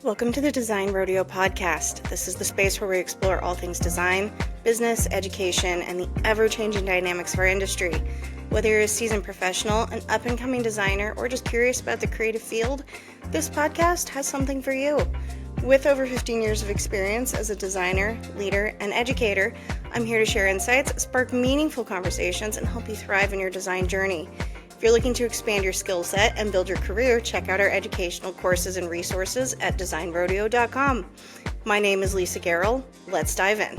Welcome to the Design Rodeo podcast. This is the space where we explore all things design, business, education, and the ever-changing dynamics of our industry. Whether you're a seasoned professional, an up-and-coming designer, or just curious about the creative field, this podcast has something for you. With over 15 years of experience as a designer, leader, and educator, I'm here to share insights, spark meaningful conversations, and help you thrive in your design journey. If you're looking to expand your skill set and build your career, check out our educational courses and resources at designrodeo.com. My name is Lisa Garrell. Let's dive in.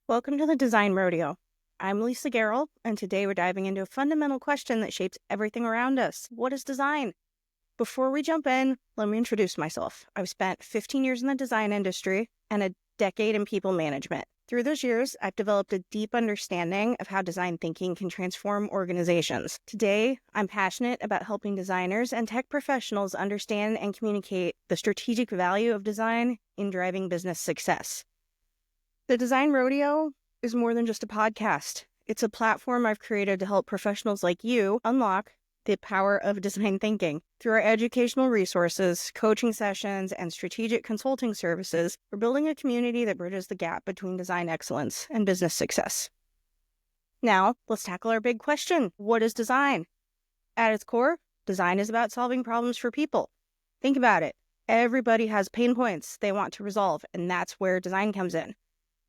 Welcome to the Design Rodeo. I'm Lisa Garrell, and today we're diving into a fundamental question that shapes everything around us. What is design? Before we jump in, let me introduce myself. I've spent 15 years in the design industry and a decade in people management. Through those years, I've developed a deep understanding of how design thinking can transform organizations. Today, I'm passionate about helping designers and tech professionals understand and communicate the strategic value of design in driving business success. The Design Rodeo is more than just a podcast. It's a platform I've created to help professionals like you unlock the power of design thinking. Through our educational resources, coaching sessions, and strategic consulting services, we're building a community that bridges the gap between design excellence and business success. Now, let's tackle our big question. What is design? At its core, design is about solving problems for people. Think about it. Everybody has pain points they want to resolve, and that's where design comes in.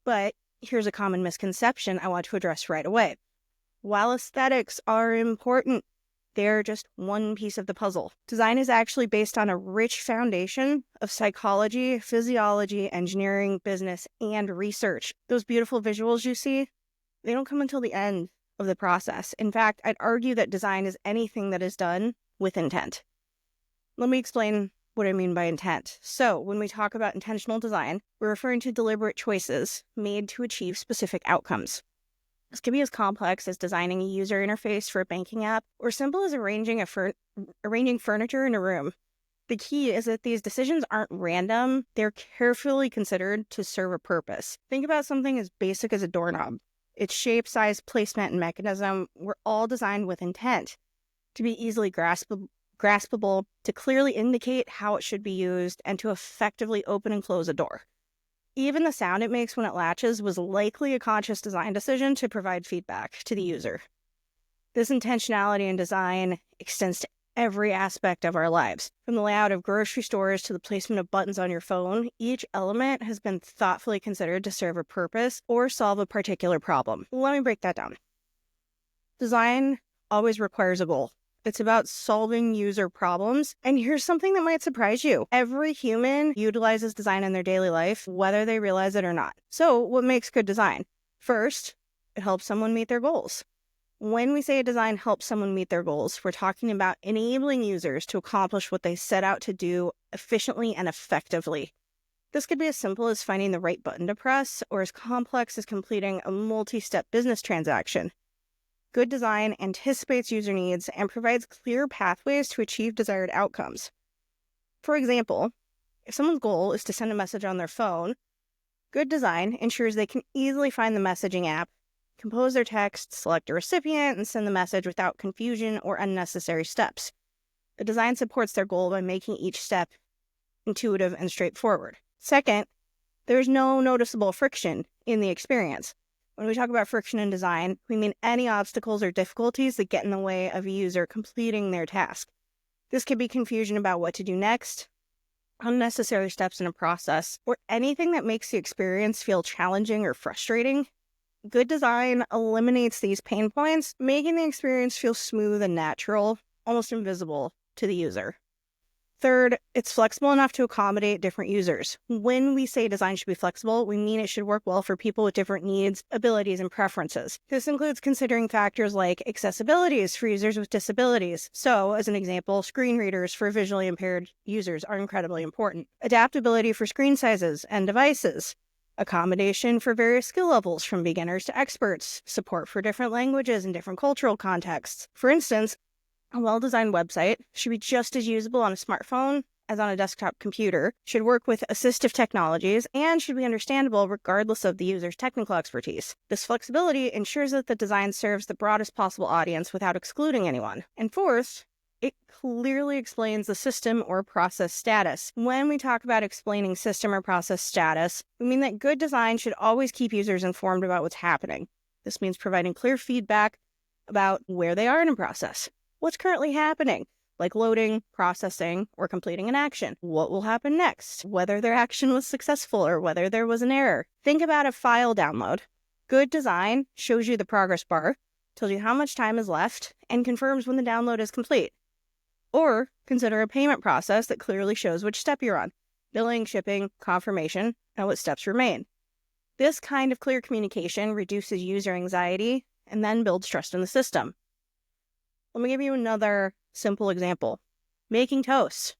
But here's a common misconception I want to address right away. While aesthetics are important, they're just one piece of the puzzle. Design is actually based on a rich foundation of psychology, physiology, engineering, business, and research. Those beautiful visuals you see, they don't come until the end of the process. In fact, I'd argue that design is anything that is done with intent. Let me explain what I mean by intent. So, when we talk about intentional design, we're referring to deliberate choices made to achieve specific outcomes. This can be as complex as designing a user interface for a banking app, or simple as arranging furniture in a room. The key is that these decisions aren't random. They're carefully considered to serve a purpose. Think about something as basic as a doorknob. Its shape, size, placement, and mechanism were all designed with intent to be easily graspable, to clearly indicate how it should be used, and to effectively open and close a door. Even the sound it makes when it latches was likely a conscious design decision to provide feedback to the user. This intentionality in design extends to every aspect of our lives. From the layout of grocery stores to the placement of buttons on your phone, each element has been thoughtfully considered to serve a purpose or solve a particular problem. Let me break that down. Design always requires a goal. It's about solving user problems. And here's something that might surprise you. Every human utilizes design in their daily life, whether they realize it or not. So what makes good design? First, it helps someone meet their goals. When we say a design helps someone meet their goals, we're talking about enabling users to accomplish what they set out to do efficiently and effectively. This could be as simple as finding the right button to press, or as complex as completing a multi-step business transaction. Good design anticipates user needs and provides clear pathways to achieve desired outcomes. For example, if someone's goal is to send a message on their phone, good design ensures they can easily find the messaging app, compose their text, select a recipient, and send the message without confusion or unnecessary steps. The design supports their goal by making each step intuitive and straightforward. Second, there's no noticeable friction in the experience. When we talk about friction in design, we mean any obstacles or difficulties that get in the way of a user completing their task. This could be confusion about what to do next, unnecessary steps in a process, or anything that makes the experience feel challenging or frustrating. Good design eliminates these pain points, making the experience feel smooth and natural, almost invisible to the user. Third, it's flexible enough to accommodate different users. When we say design should be flexible, we mean it should work well for people with different needs, abilities, and preferences. This includes considering factors like accessibilities for users with disabilities. So, as an example, screen readers for visually impaired users are incredibly important. Adaptability for screen sizes and devices. Accommodation for various skill levels from beginners to experts. Support for different languages and different cultural contexts. For instance, a well-designed website should be just as usable on a smartphone as on a desktop computer, should work with assistive technologies, and should be understandable regardless of the user's technical expertise. This flexibility ensures that the design serves the broadest possible audience without excluding anyone. And fourth, it clearly explains the system or process status. When we talk about explaining system or process status, we mean that good design should always keep users informed about what's happening. This means providing clear feedback about where they are in a process, what's currently happening, like loading, processing, or completing an action. What will happen next, whether their action was successful or whether there was an error. Think about a file download. Good design shows you the progress bar, tells you how much time is left, and confirms when the download is complete. Or consider a payment process that clearly shows which step you're on: billing, shipping, confirmation, and what steps remain. This kind of clear communication reduces user anxiety and then builds trust in the system. Let me give you another simple example. Making toast.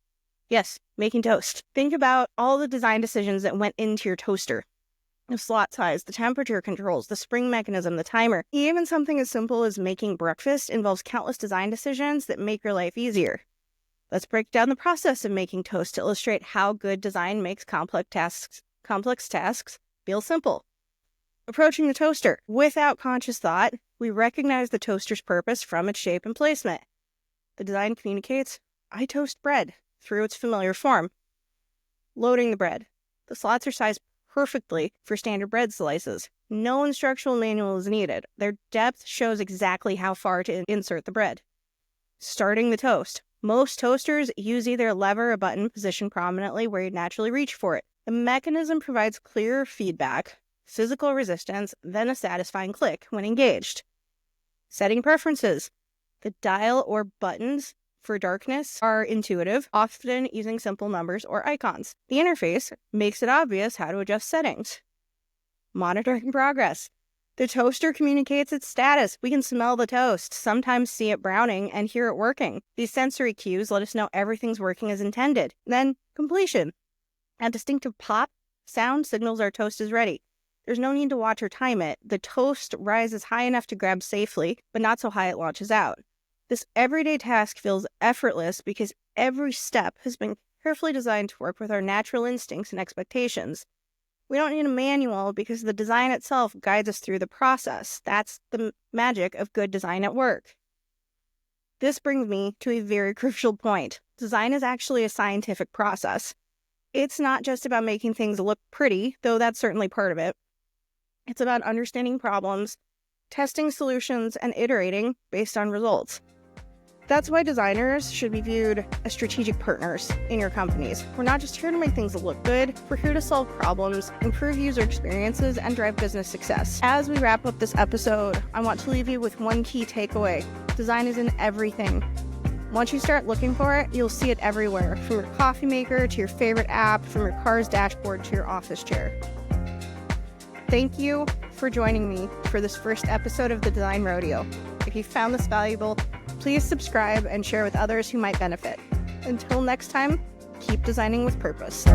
Yes, making toast. Think about all the design decisions that went into your toaster. The slot size, the temperature controls, the spring mechanism, the timer. Even something as simple as making breakfast involves countless design decisions that make your life easier. Let's break down the process of making toast to illustrate how good design makes complex tasks feel simple. Approaching the toaster. Without conscious thought, we recognize the toaster's purpose from its shape and placement. The design communicates, I toast bread, through its familiar form. Loading the bread. The slots are sized perfectly for standard bread slices. No instructional manual is needed. Their depth shows exactly how far to insert the bread. Starting the toast. Most toasters use either a lever or a button positioned prominently where you'd naturally reach for it. The mechanism provides clear feedback, physical resistance, then a satisfying click when engaged. Setting preferences. The dial or buttons for darkness are intuitive, often using simple numbers or icons. The interface makes it obvious how to adjust settings. Monitoring progress. The toaster communicates its status. We can smell the toast, sometimes see it browning, and hear it working. These sensory cues let us know everything's working as intended. Then, completion. A distinctive pop sound signals our toast is ready. There's no need to watch or time it. The toast rises high enough to grab safely, but not so high it launches out. This everyday task feels effortless because every step has been carefully designed to work with our natural instincts and expectations. We don't need a manual because the design itself guides us through the process. That's the magic of good design at work. This brings me to a very crucial point. Design is actually a scientific process. It's not just about making things look pretty, though that's certainly part of it. It's about understanding problems, testing solutions, and iterating based on results. That's why designers should be viewed as strategic partners in your companies. We're not just here to make things look good, we're here to solve problems, improve user experiences, and drive business success. As we wrap up this episode, I want to leave you with one key takeaway. Design is in everything. Once you start looking for it, you'll see it everywhere, from your coffee maker to your favorite app, from your car's dashboard to your office chair. Thank you for joining me for this first episode of the Design Rodeo. If you found this valuable, please subscribe and share with others who might benefit. Until next time, keep designing with purpose.